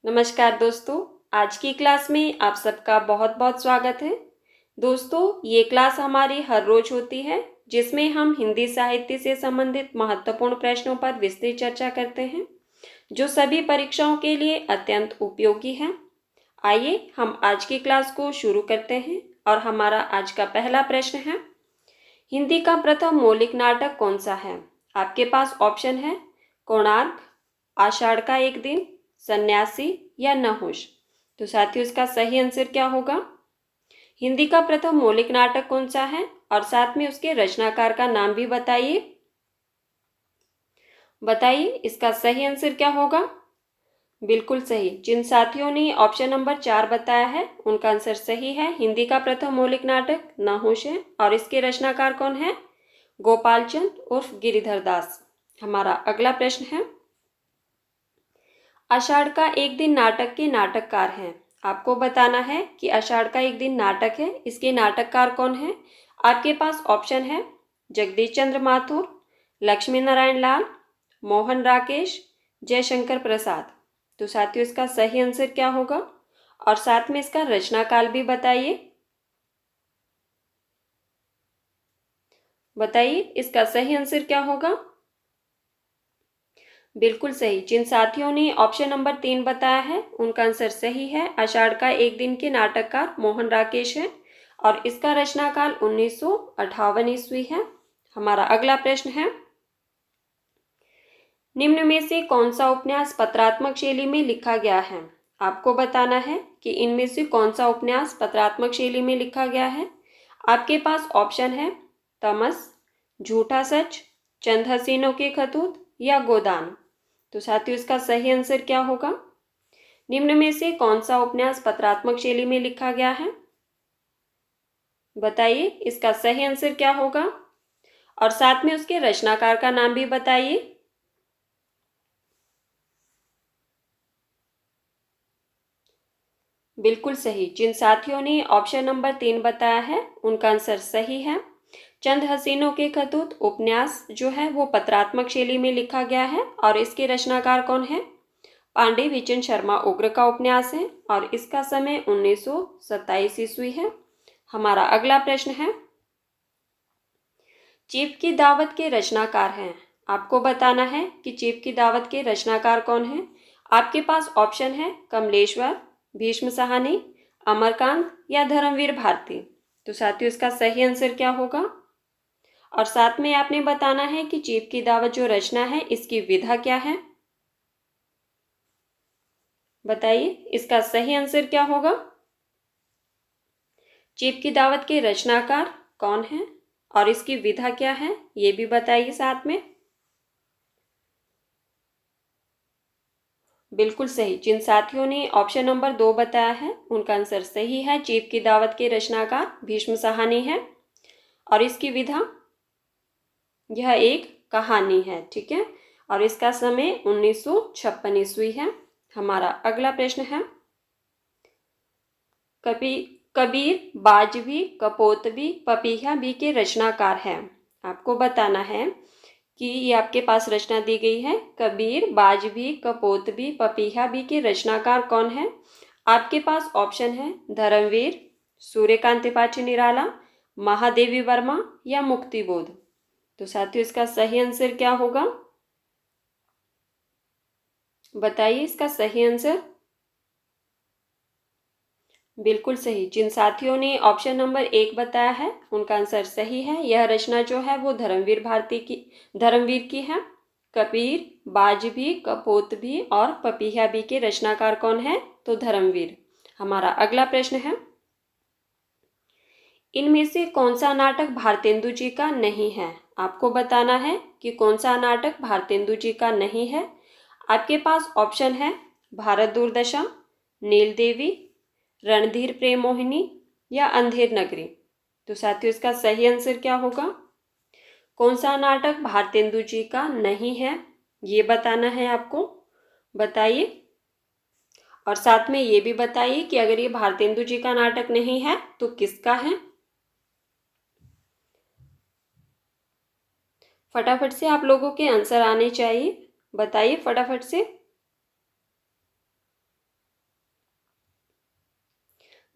नमस्कार दोस्तों। आज की क्लास में आप सबका बहुत बहुत स्वागत है। दोस्तों, ये क्लास हमारी हर रोज होती है जिसमें हम हिंदी साहित्य से संबंधित महत्वपूर्ण प्रश्नों पर विस्तृत चर्चा करते हैं जो सभी परीक्षाओं के लिए अत्यंत उपयोगी है। आइए हम आज की क्लास को शुरू करते हैं और हमारा आज का पहला प्रश्न है, हिंदी का प्रथम मौलिक नाटक कौन सा है? आपके पास ऑप्शन है कोणार्क, आषाढ़ का एक दिन, सन्यासी या नहुष। तो साथियों, इसका सही आंसर क्या होगा? हिंदी का प्रथम मौलिक नाटक कौन सा है और साथ में उसके रचनाकार का नाम भी बताइए। बताइए इसका सही आंसर क्या होगा? बिल्कुल सही। जिन साथियों ने ऑप्शन नंबर 4 बताया है उनका आंसर सही है। हिंदी का प्रथम मौलिक नाटक नहुष है और इसके रचनाकार कौन है? गोपाल चंद उर्फ गिरिधर दास। हमारा अगला प्रश्न है, आषाढ़ का एक दिन नाटक के नाटककार हैं। आपको बताना है कि आषाढ़ का एक दिन नाटक है, इसके नाटककार कौन है। आपके पास ऑप्शन है जगदीश चंद्र माथुर, लक्ष्मी नारायण लाल, मोहन राकेश, जयशंकर प्रसाद। तो साथियों, इसका सही आंसर क्या होगा और साथ में इसका रचनाकाल भी बताइए। बताइए इसका सही आंसर क्या होगा? बिल्कुल सही। जिन साथियों ने ऑप्शन नंबर 3 बताया है उनका आंसर सही है। आषाढ़ का एक दिन के नाटककार मोहन राकेश है और इसका रचनाकाल 1958 ईस्वी है। हमारा अगला प्रश्न है, निम्न में से कौन सा उपन्यास पत्रात्मक शैली में लिखा गया है? आपको बताना है कि इनमें से कौन सा उपन्यास पत्रात्मक शैली में लिखा गया है। आपके पास ऑप्शन है तमस, झूठा सच, चंद हसीनों के खतूत या गोदान। तो साथियों, इसका सही आंसर क्या होगा? निम्न में से कौन सा उपन्यास पत्रात्मक शैली में लिखा गया है? बताइए इसका सही आंसर क्या होगा और साथ में उसके रचनाकार का नाम भी बताइए। बिल्कुल सही। जिन साथियों ने ऑप्शन नंबर 3 बताया है उनका आंसर सही है। चंद हसीनों के खतूत उपन्यास जो है वो पत्रात्मक शैली में लिखा गया है और इसके रचनाकार कौन है? पांडे विचन शर्मा उग्र का उपन्यास है और इसका समय 1927 ईस्वी है। हमारा अगला प्रश्न है, चीफ की दावत के रचनाकार हैं। आपको बताना है कि चीफ की दावत के रचनाकार कौन है। आपके पास ऑप्शन है कमलेश्वर, भीष्म साहनी, अमरकांत या धर्मवीर भारती। तो साथियों, इसका सही आंसर क्या होगा और साथ में आपने बताना है कि चीफ की दावत जो रचना है इसकी विधा क्या है। बताइए इसका सही आंसर क्या होगा। चीफ की दावत के रचनाकार कौन है और इसकी विधा क्या है ये भी बताइए साथ में। बिल्कुल सही। जिन साथियों ने ऑप्शन नंबर 2 बताया है उनका आंसर सही है। चीफ की दावत के रचनाकार भीष्म साहनी है और इसकी विधा यह एक कहानी है, ठीक है, और इसका समय 1956 ईस्वी है। हमारा अगला प्रश्न है, कबीर बाजवी कपोतवी पपीहा बी के रचनाकार हैं। आपको बताना है कि ये आपके पास रचना दी गई है, कबीर बाजवी कपोतवी पपीहा बी के रचनाकार कौन है। आपके पास ऑप्शन है धर्मवीर, सूर्यकांत त्रिपाठी निराला, महादेवी वर्मा या मुक्तिबोध। तो साथियों, इसका सही आंसर क्या होगा? बताइए इसका सही आंसर। बिल्कुल सही। जिन साथियों ने ऑप्शन नंबर 1 बताया है उनका आंसर सही है। यह रचना जो है वो धर्मवीर की है। कबीर, बाजभी, कपोतभी और पपीहा बी के रचनाकार कौन है? तो धर्मवीर। हमारा अगला प्रश्न है, इनमें से कौन सा नाटक भारतेंदु जी का नहीं है। आपको बताना है कि कौन सा नाटक भारतेंदु जी का नहीं है। आपके पास ऑप्शन है भारत दुर्दशा, नील देवी, रणधीर प्रेम मोहिनी या अंधेर नगरी। तो साथियों, इसका सही आंसर क्या होगा? कौन सा नाटक भारतेंदु जी का नहीं है ये बताना है आपको। बताइए और साथ में ये भी बताइए कि अगर ये भारतेंदु जी का नाटक नहीं है तो किसका है। फटाफट से आप लोगों के आंसर आने चाहिए। बताइए फटाफट से।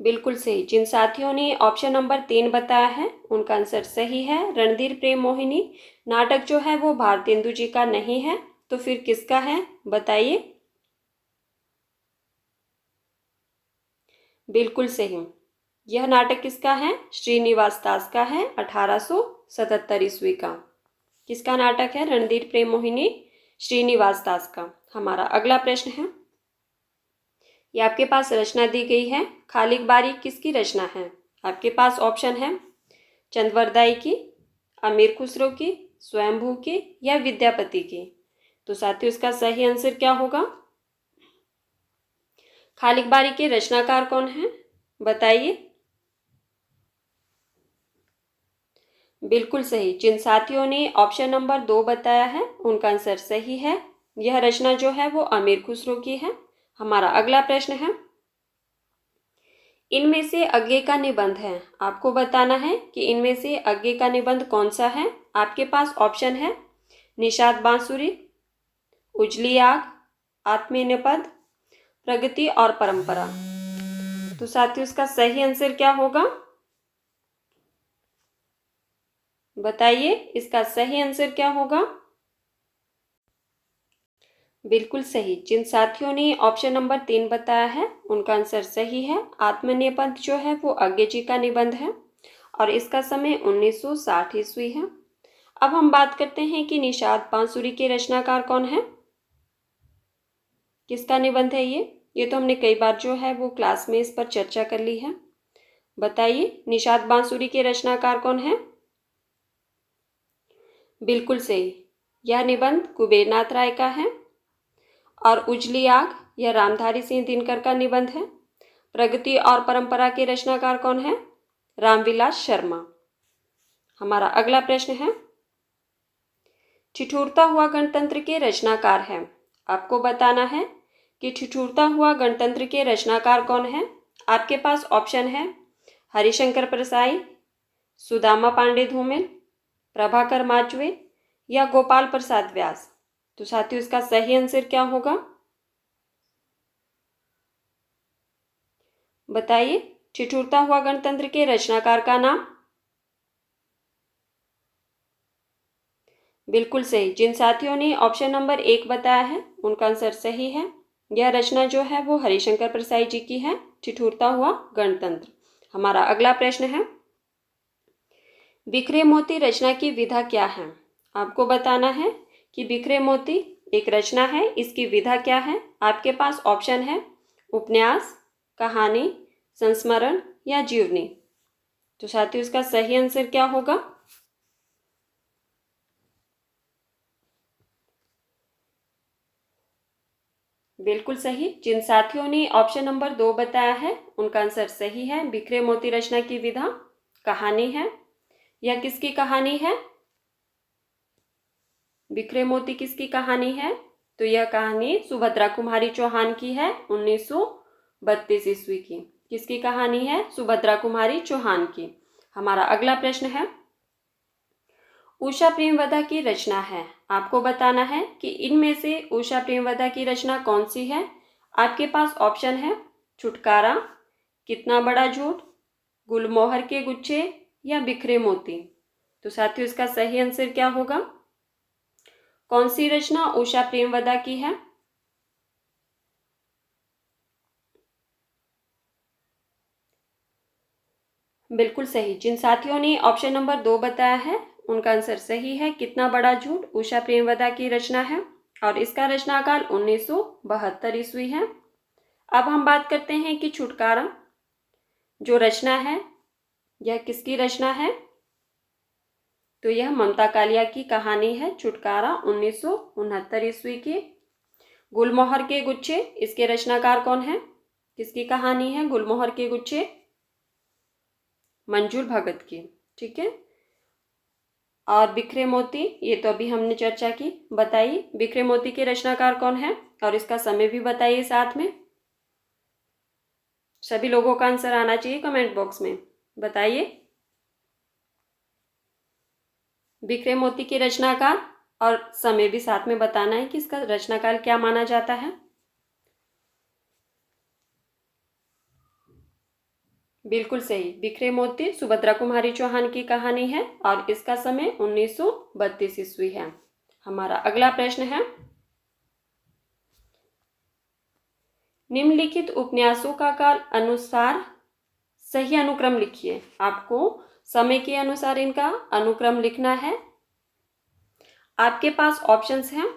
बिल्कुल सही। जिन साथियों ने ऑप्शन नंबर 3 बताया है उनका आंसर सही है। रणधीर प्रेम मोहिनी नाटक जो है वो भारतेंदु जी का नहीं है, तो फिर किसका है बताइए। बिल्कुल सही। यह नाटक किसका है? श्रीनिवास दास का है, 1877 ईस्वी का। किसका नाटक है? रणधीर प्रेम मोहिनी, श्रीनिवास दास का। हमारा अगला प्रश्न है, ये आपके पास रचना दी गई है। खालिक बारी किसकी रचना है? आपके पास ऑप्शन है चंद्रवरदाई की, अमीर खुसरो की, स्वयंभू की या विद्यापति की। तो साथियों इसका सही आंसर क्या होगा? खालिक बारी के रचनाकार कौन है बताइए। बिल्कुल सही। जिन साथियों ने ऑप्शन नंबर 2 बताया है उनका आंसर सही है। यह रचना जो है वो अमीर खुसरो की है। हमारा अगला प्रश्न है, इनमें से आगे का निबंध है, आपको बताना है कि इनमें से आगे का निबंध कौन सा है। आपके पास ऑप्शन है निषाद बांसुरी, उजली आग, आत्मीय पद, प्रगति और परंपरा। तो साथियों इसका सही आंसर क्या होगा बताइए। इसका सही आंसर क्या होगा? बिल्कुल सही। जिन साथियों ने ऑप्शन नंबर 3 बताया है उनका आंसर सही है। आत्मनिबंध जो है वो आज्ञे जी का निबंध है और इसका समय 1960 ईस्वी है। अब हम बात करते हैं कि निषाद बांसुरी के रचनाकार कौन है, किसका निबंध है ये तो हमने कई बार जो है वो क्लास में इस पर चर्चा कर ली है। बताइए निषाद बांसुरी के रचनाकार कौन है? बिल्कुल सही। यह निबंध कुबेरनाथ राय का है। और उजली आग यह रामधारी सिंह दिनकर का निबंध है। प्रगति और परंपरा के रचनाकार कौन है? रामविलास शर्मा। हमारा अगला प्रश्न है, ठिठुरता हुआ गणतंत्र के रचनाकार हैं। आपको बताना है कि ठिठुरता हुआ गणतंत्र के रचनाकार कौन है। आपके पास ऑप्शन है हरिशंकर परसाई, सुदामा पांडे धूमिल, प्रभाकर माचवे या गोपाल प्रसाद व्यास। तो साथियों इसका सही आंसर क्या होगा बताइए। ठिठुरता हुआ गणतंत्र के रचनाकार का नाम? बिल्कुल सही। जिन साथियों ने ऑप्शन नंबर 1 बताया है उनका आंसर सही है। यह रचना जो है वो हरिशंकर प्रसाई जी की है, ठिठुरता हुआ गणतंत्र। हमारा अगला प्रश्न है, बिखरे मोती रचना की विधा क्या है। आपको बताना है कि बिखरे मोती एक रचना है, इसकी विधा क्या है। आपके पास ऑप्शन है उपन्यास, कहानी, संस्मरण या जीवनी। तो साथियों इसका सही आंसर क्या होगा? बिल्कुल सही। जिन साथियों ने ऑप्शन नंबर 2 बताया है उनका आंसर सही है। बिखरे मोती रचना की विधा कहानी है। यह किसकी कहानी है? बिखरे मोती किसकी कहानी है? तो यह कहानी सुभद्रा कुमारी चौहान की है, 1932 ईस्वी की। किसकी कहानी है? सुभद्रा कुमारी चौहान की। हमारा अगला प्रश्न है, उषा प्रेमवधा की रचना है। आपको बताना है कि इनमें से उषा प्रेमवधा की रचना कौन सी है। आपके पास ऑप्शन है छुटकारा, कितना बड़ा झूठ, गुलमोहर के गुच्छे या बिखरे मोती। तो साथियों इसका सही आंसर क्या होगा? कौन सी रचना उषा प्रेमवधा की है? बिल्कुल सही। जिन साथियों ने ऑप्शन नंबर 2 बताया है उनका आंसर सही है। कितना बड़ा झूठ उषा प्रेमवधा की रचना है और इसका रचनाकाल 1972 ईस्वी है। अब हम बात करते हैं कि छुटकारा जो रचना है यह किसकी रचना है। तो यह ममता कालिया की कहानी है, छुटकारा 1969 ईस्वी की। गुलमोहर के गुच्छे इसके रचनाकार कौन है, किसकी कहानी है गुलमोहर के गुच्छे? मंजूर भगत की। ठीक है। और बिखरे मोती ये तो अभी हमने चर्चा की। बताइए बिखरे मोती के रचनाकार कौन है और इसका समय भी बताइए साथ में। सभी लोगों का आंसर आना चाहिए कमेंट बॉक्स में। बताइए बिखरे मोती के रचनाकार और समय भी साथ में बताना है कि इसका रचनाकाल क्या माना जाता है। बिल्कुल सही। बिखरे मोती सुभद्रा कुमारी चौहान की कहानी है और इसका समय 1932 ईस्वी है। हमारा अगला प्रश्न है, निम्नलिखित उपन्यासों का काल अनुसार सही अनुक्रम लिखिए। आपको समय के अनुसार इनका अनुक्रम लिखना है। आपके पास ऑप्शंस हैं,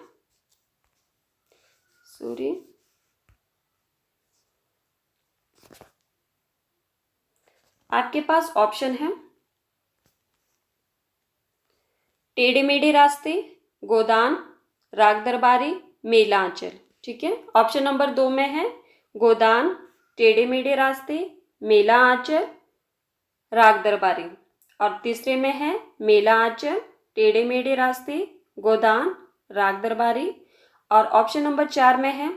आपके पास ऑप्शन है टेढ़े मेढ़े रास्ते, गोदान, राग दरबारी, मेला आंचल। ठीक है, ऑप्शन नंबर 2 में है गोदान, टेढ़े मेढ़े रास्ते, मेला आंचल, राग दरबारी। और तीसरे में है मेला आंचल, टेढ़े मेढ़े रास्ते, गोदान, राग दरबारी। और ऑप्शन नंबर 4 में है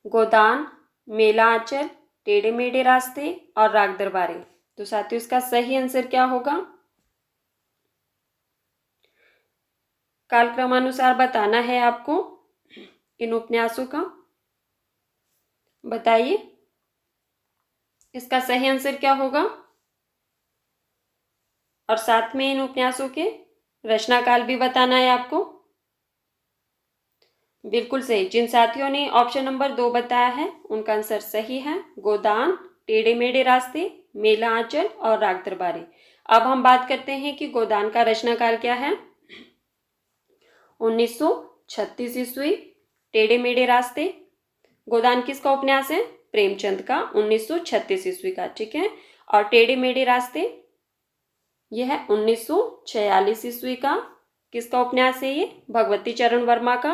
गोदान, मेला आंचल, टेढ़े मेढ़े रास्ते और राग दरबारी। तो साथियों इसका सही आंसर क्या होगा? कालक्रमानुसार बताना है आपको इन उपन्यासों का। बताइए इसका सही आंसर क्या होगा, और साथ में इन उपन्यासों के रचनाकाल भी बताना है आपको। बिल्कुल सही। जिन साथियों ने ऑप्शन नंबर 2 बताया है उनका आंसर सही है, गोदान, टेढ़े मेढ़े रास्ते, मेला आंचल और राग दरबारी। अब हम बात करते हैं कि गोदान का रचनाकाल क्या है। 1936 ईस्वी। टेढ़े मेढ़े रास्ते, गोदान किसका उपन्यास है? प्रेमचंद का, 1936 ईस्वी का। ठीक है, और टेढ़े मेढ़े रास्ते यह है 1946 ईस्वी का। किसका उपन्यास है ये? भगवती चरण वर्मा का।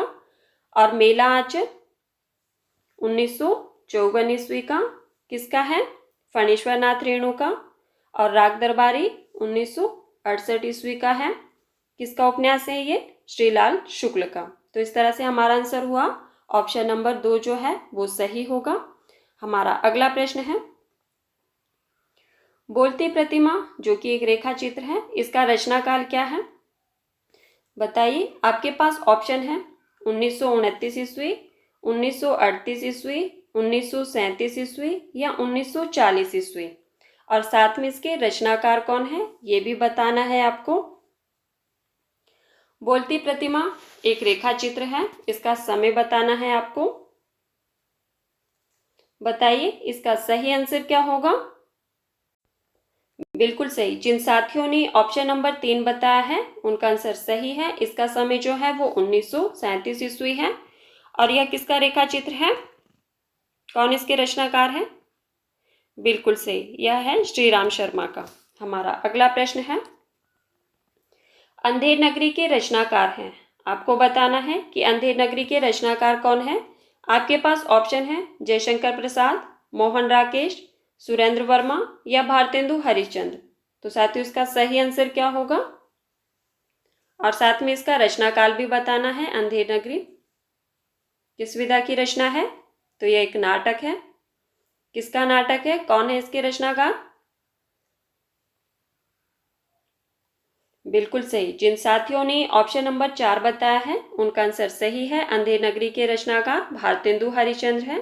और मेला आंचल 1954 ईस्वी का। किसका है? फणीश्वर नाथ रेणु का। और राग दरबारी 1968 ईस्वी का है। किसका उपन्यास है ये? श्रीलाल शुक्ल का। तो इस तरह से हमारा आंसर हुआ ऑप्शन नंबर 2 जो है वो सही होगा। हमारा अगला प्रश्न है, बोलती प्रतिमा जो कि एक रेखा चित्र है, इसका रचनाकाल क्या है? बताइए। आपके पास ऑप्शन है 1929 ईस्वी, 1938 ईस्वी, 1937 ईस्वी या 1940 ईस्वी। और साथ में इसके रचनाकार कौन है ये भी बताना है आपको। बोलती प्रतिमा एक रेखा चित्र है, इसका समय बताना है आपको। बताइए इसका सही आंसर क्या होगा? बिल्कुल सही। जिन साथियों ने ऑप्शन नंबर 3 बताया है उनका आंसर सही है। इसका समय जो है वो 1937 ईस्वी है। और यह किसका रेखा चित्र है? कौन इसके रचनाकार है? बिल्कुल सही, यह है श्री राम शर्मा का। हमारा अगला प्रश्न है, अंधेर नगरी के रचनाकार हैं। आपको बताना है कि अंधेर नगरी के रचनाकार कौन है। आपके पास ऑप्शन है जयशंकर प्रसाद, मोहन राकेश, सुरेंद्र वर्मा या भारतेंदु हरिश्चंद्र। तो साथियों इसका सही आंसर क्या होगा, और साथ में इसका रचनाकाल भी बताना है। अंधेर नगरी किस विधा की रचना है? तो यह एक नाटक है। किसका नाटक है? कौन है इसके रचनाकार? बिल्कुल सही। जिन साथियों ने ऑप्शन नंबर 4 बताया है उनका आंसर सही है। अंधेर नगरी के रचनाकार भारतेंदु हरिश्चंद्र है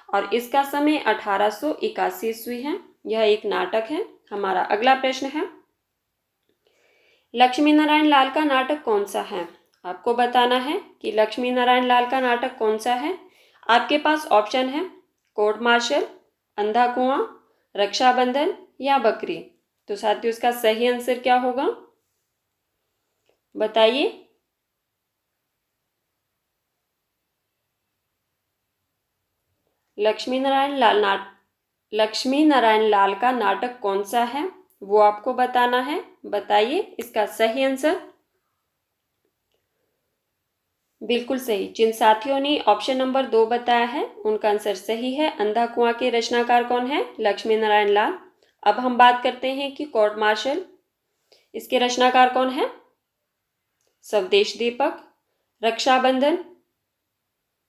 और इसका समय 1881 ईस्वी है। यह एक नाटक है। हमारा अगला प्रश्न है, लक्ष्मी नारायण लाल का नाटक कौन सा है? आपको बताना है कि लक्ष्मी नारायण लाल का नाटक कौन सा है। आपके पास ऑप्शन है कोर्ट मार्शल, अंधा कुआं, रक्षाबंधन या बकरी। तो साथियों इसका सही आंसर क्या होगा? बताइए। लक्ष्मी नारायण लाल का नाटक कौन सा है वो आपको बताना है। बताइए इसका सही आंसर। बिल्कुल सही। जिन साथियों ने ऑप्शन नंबर 2 बताया है उनका आंसर सही है। अंधा कुआं के रचनाकार कौन है? लक्ष्मी नारायण लाल। अब हम बात करते हैं कि कोर्ट मार्शल, इसके रचनाकार कौन है? स्वदेश दीपक। रक्षाबंधन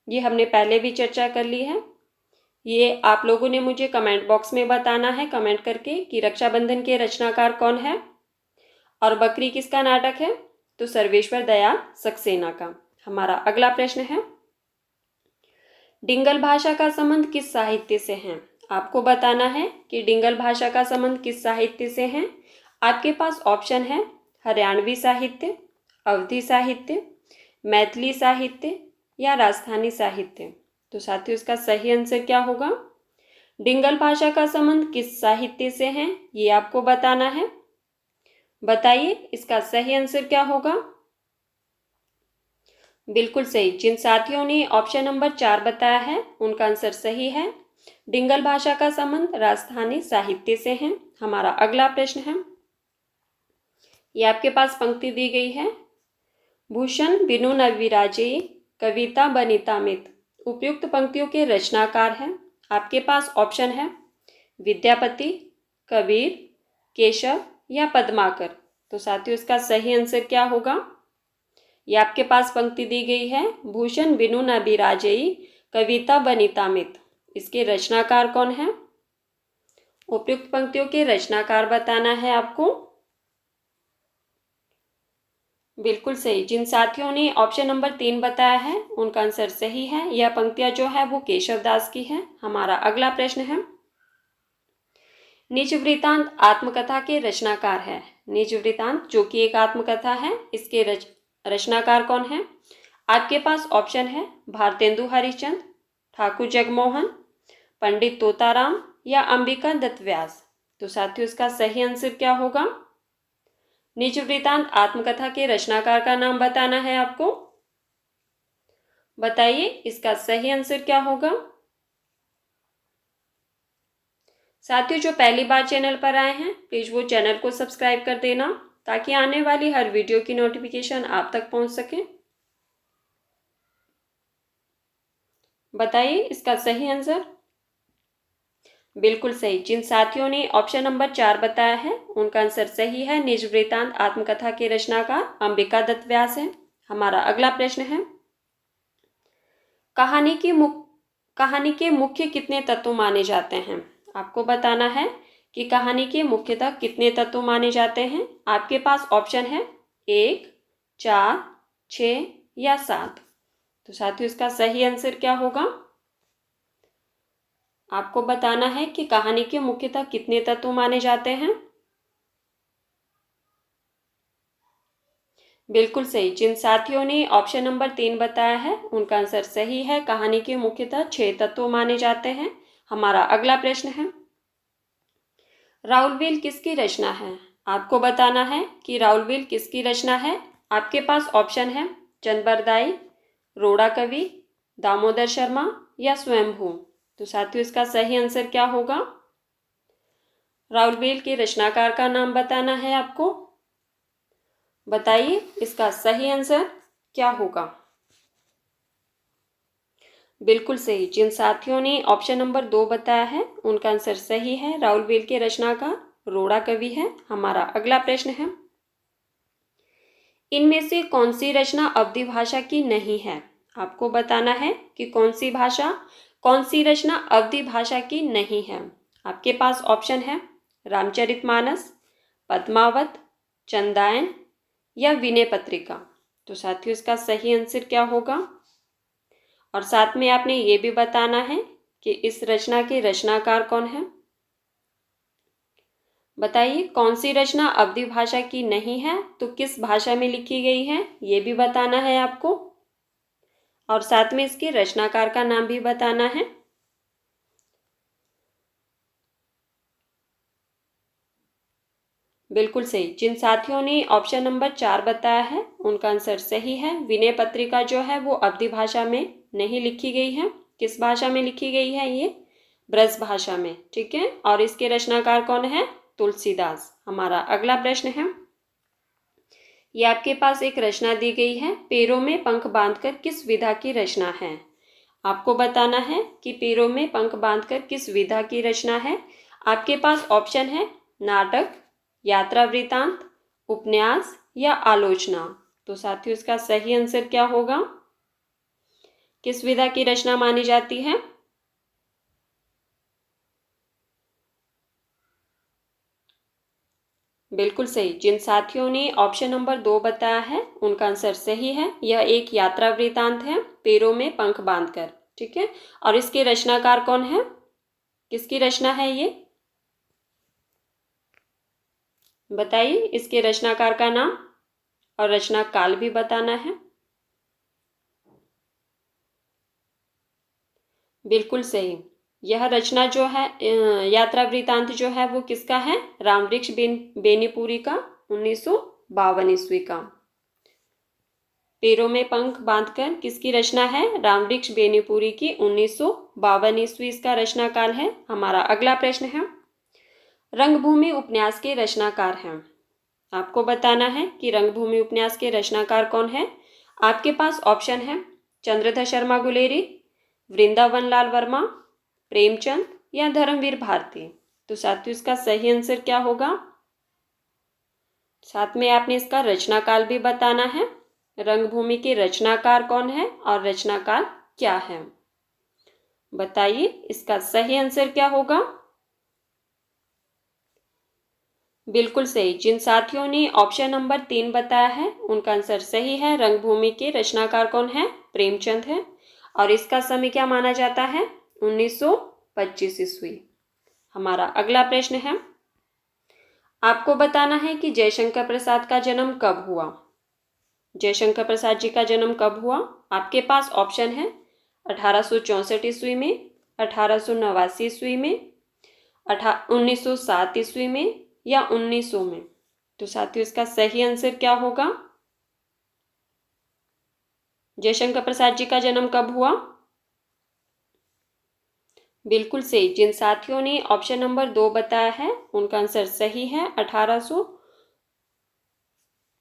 ये हमने पहले भी चर्चा कर ली है। ये आप लोगों ने मुझे कमेंट बॉक्स में बताना है कमेंट करके कि रक्षाबंधन के रचनाकार कौन है। और बकरी किसका नाटक है? तो सर्वेश्वर दयाल सक्सेना का। हमारा अगला प्रश्न है, डिंगल भाषा का संबंध किस साहित्य से है? आपको बताना है कि डिंगल भाषा का संबंध किस साहित्य से है। आपके पास ऑप्शन है हरियाणवी साहित्य, अवधी साहित्य, मैथिली साहित्य या राजस्थानी साहित्य। तो साथियों इसका सही आंसर क्या होगा? डिंगल भाषा का संबंध किस साहित्य से है ये आपको बताना है। बताइए इसका सही आंसर क्या होगा? बिल्कुल सही। जिन साथियों ने ऑप्शन नंबर 4 बताया है उनका आंसर सही है। डिंगल भाषा का संबंध राजस्थानी साहित्य से है। हमारा अगला प्रश्न है, ये आपके पास पंक्ति दी गई है, भूषण बिनु न विराजे कविता बनिता मित। उपयुक्त पंक्तियों के रचनाकार हैं। आपके पास ऑप्शन है विद्यापति, कबीर, केशव या पद्माकर। तो साथियों इसका सही आंसर क्या होगा? ये आपके पास पंक्ति दी गई है, भूषण बिनु न बिराजई कविता बनिता मित। इसके रचनाकार कौन है? उपयुक्त पंक्तियों के रचनाकार बताना है आपको। बिल्कुल सही। जिन साथियों ने ऑप्शन नंबर 3 बताया है उनका आंसर सही है। यह पंक्तियां जो है वो केशव दास की है। हमारा अगला प्रश्न है, निज वृत्तांत आत्मकथा के रचनाकार है। निज वृत्तांत जो कि एक आत्मकथा है, इसके रचनाकार कौन है? आपके पास ऑप्शन है भारतेंदु हरिश्चंद्र, ठाकुर जगमोहन, पंडित तोताराम या अंबिका दत्त व्यास। तो साथियों इसका सही आंसर क्या होगा? निज वृत्तांत आत्मकथा के रचनाकार का नाम बताना है आपको। बताइए इसका सही आंसर क्या होगा? साथियों जो पहली बार चैनल पर आए हैं प्लीज वो चैनल को सब्सक्राइब कर देना ताकि आने वाली हर वीडियो की नोटिफिकेशन आप तक पहुंच सके। बताइए इसका सही आंसर। बिल्कुल सही। जिन साथियों ने ऑप्शन नंबर 4 बताया है उनका आंसर सही है। निज वृत्तांत आत्मकथा के रचनाकार अंबिका दत्त व्यास है। हमारा अगला प्रश्न है, कहानी के मुख्य कितने तत्व माने जाते हैं? आपको बताना है कि कहानी के मुख्यतः कितने तत्व माने जाते हैं। आपके पास ऑप्शन है 1, 4, 6 या 7। तो साथियों इसका सही आंसर क्या होगा? आपको बताना है कि कहानी के मुख्यतः कितने तत्व माने जाते हैं। बिल्कुल सही। जिन साथियों ने ऑप्शन नंबर 3 बताया है उनका आंसर सही है। कहानी के मुख्यतः 6 तत्व माने जाते हैं। हमारा अगला प्रश्न है, राउलवेल किसकी रचना है? आपको बताना है कि राउलवेल किसकी रचना है। आपके पास ऑप्शन है चंद्रबरदाई, रोड़ा कवि, दामोदर शर्मा या स्वयंभू। तो साथियों इसका सही आंसर क्या होगा? राउलवेल के रचनाकार का नाम बताना है आपको। बताइए इसका सही आंसर क्या होगा? बिल्कुल सही। जिन साथियों ने ऑप्शन नंबर 2 बताया है उनका आंसर सही है। राउलवेल के रचनाकार रोड़ा कवि है। हमारा अगला प्रश्न है, इनमें से कौन सी रचना अवधी भाषा की नहीं है? आपको बताना है कि कौन सी रचना अवधी भाषा की नहीं है। आपके पास ऑप्शन है रामचरितमानस, पद्मावत, चंदायन या विनय पत्रिका। तो साथियों इसका सही आंसर क्या होगा? और साथ में आपने ये भी बताना है कि इस रचना के रचनाकार कौन है। बताइए कौन सी रचना अवधी भाषा की नहीं है तो किस भाषा में लिखी गई है ये भी बताना है आपको। और साथ में इसके रचनाकार का नाम भी बताना है। बिल्कुल सही। जिन साथियों ने ऑप्शन नंबर 4 बताया है उनका आंसर सही है। विनय पत्रिका जो है वो अवधी भाषा में नहीं लिखी गई है। किस भाषा में लिखी गई है? ये ब्रज भाषा में। ठीक है। और इसके रचनाकार कौन है? तुलसीदास। हमारा अगला प्रश्न है, ये आपके पास एक रचना दी गई है, पैरों में पंख बांधकर किस विधा की रचना है। आपको बताना है कि पैरों में पंख बांधकर किस विधा की रचना है। आपके पास ऑप्शन है नाटक, यात्रा वृतांत, उपन्यास या आलोचना। तो साथियों इसका सही आंसर क्या होगा? किस विधा की रचना मानी जाती है? बिल्कुल सही। जिन साथियों ने ऑप्शन नंबर 2 बताया है उनका आंसर सही है। यह एक यात्रा वृतांत है, पैरों में पंख बांधकर। ठीक है। और इसके रचनाकार कौन है? किसकी रचना है ये? बताइए इसके रचनाकार का नाम और रचना काल भी बताना है। बिल्कुल सही। यह रचना जो है यात्रा वृतांत जो है वो किसका है? रामवृक्ष बेनीपुरी का, 1952 ईस्वी का। पैरों में पंख बांधकर किसकी रचना है? रामवृक्ष बेनीपुरी की, 1952 ईस्वी इसका रचना काल है। हमारा अगला प्रश्न है, रंगभूमि उपन्यास के रचनाकार हैं। आपको बताना है कि रंगभूमि उपन्यास के रचनाकार कौन है। आपके पास ऑप्शन है चंद्रधर शर्मा गुलेरी, वृंदावन लाल वर्मा, प्रेमचंद या धर्मवीर भारती। तो साथियों इसका सही आंसर क्या होगा? साथ में आपने इसका रचनाकाल भी बताना है। रंगभूमि के रचनाकार कौन है और रचनाकाल क्या है? बताइए इसका सही आंसर क्या होगा? बिल्कुल सही। जिन साथियों ने ऑप्शन नंबर 3 बताया है उनका आंसर सही है। रंगभूमि के रचनाकार कौन है? प्रेमचंद है। और इसका समय क्या माना जाता है? 1925 ईस्वी। हमारा अगला प्रश्न है, आपको बताना है कि जयशंकर प्रसाद का जन्म कब हुआ। जयशंकर प्रसाद जी का जन्म कब हुआ? आपके पास ऑप्शन है 1864 ईस्वी में, 1889 ईस्वी में, 1907 ईस्वी में या 1900 में। तो साथियों इसका सही आंसर क्या होगा? जयशंकर प्रसाद जी का जन्म कब हुआ? बिल्कुल सही। जिन साथियों ने ऑप्शन नंबर 2 बताया है उनका आंसर सही है। 1800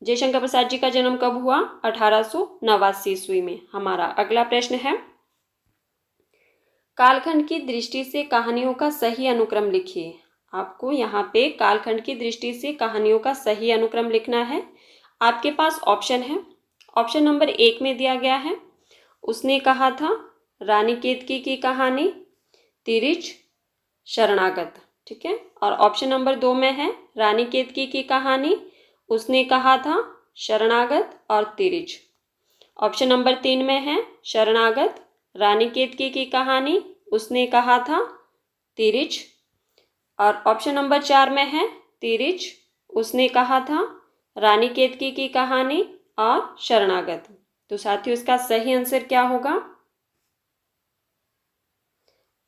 जयशंकर प्रसाद जी का जन्म कब हुआ? 1889 ईस्वी में। हमारा अगला प्रश्न है, कालखंड की दृष्टि से कहानियों का सही अनुक्रम लिखिए। आपको यहाँ पे कालखंड की दृष्टि से कहानियों का सही अनुक्रम लिखना है। आपके पास ऑप्शन है, ऑप्शन नंबर 1 में दिया गया है, उसने कहा था, रानी केतकी की कहानी, तिरिच, शरणागत। ठीक है। और ऑप्शन नंबर 2 में है, रानी केतकी की कहानी, उसने कहा था, शरणागत और तिरिच। ऑप्शन नंबर 3 में है, शरणागत, रानी केतकी की कहानी, उसने कहा था, तिरिच। और ऑप्शन नंबर 4 में है, तिरिच, उसने कहा था, रानी केतकी की कहानी और शरणागत। तो साथियों इसका सही आंसर क्या होगा?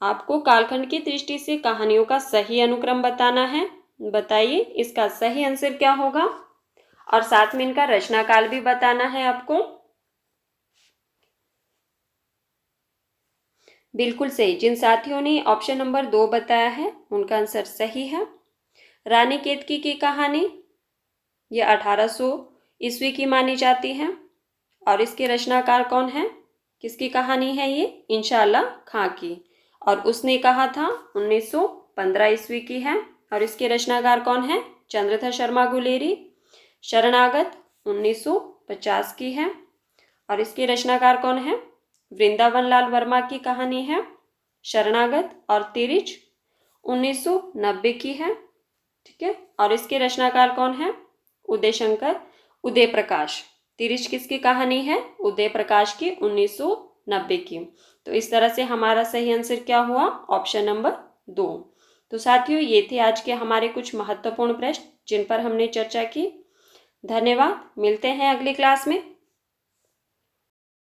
आपको कालखंड की दृष्टि से कहानियों का सही अनुक्रम बताना है। बताइए इसका सही आंसर क्या होगा और साथ में इनका रचनाकाल भी बताना है आपको। बिल्कुल सही। जिन साथियों ने ऑप्शन नंबर 2 बताया है उनका आंसर सही है। रानी केतकी की कहानी ये 1800 ईस्वी की मानी जाती है। और इसके रचनाकार कौन है? किसकी कहानी है ये? इंशाअल्लाह खां की। और उसने कहा था 1915 ईस्वी की है। और इसके रचनाकार कौन है? चंद्रधर शर्मा गुलेरी। शरणागत 1950 की है। और इसके रचनाकार कौन है? वृंदावन लाल वर्मा की कहानी है शरणागत। और तिरिच 1990 की है। ठीक है। और इसके रचनाकार कौन है? उदय प्रकाश। तिरिच किसकी कहानी है? उदय प्रकाश की, 1990 की। तो इस तरह से हमारा सही आंसर क्या हुआ? Option number 2। तो साथियों ये थे आज के हमारे कुछ महत्वपूर्ण प्रश्न जिन पर हमने चर्चा की। धन्यवाद। मिलते हैं अगली क्लास में।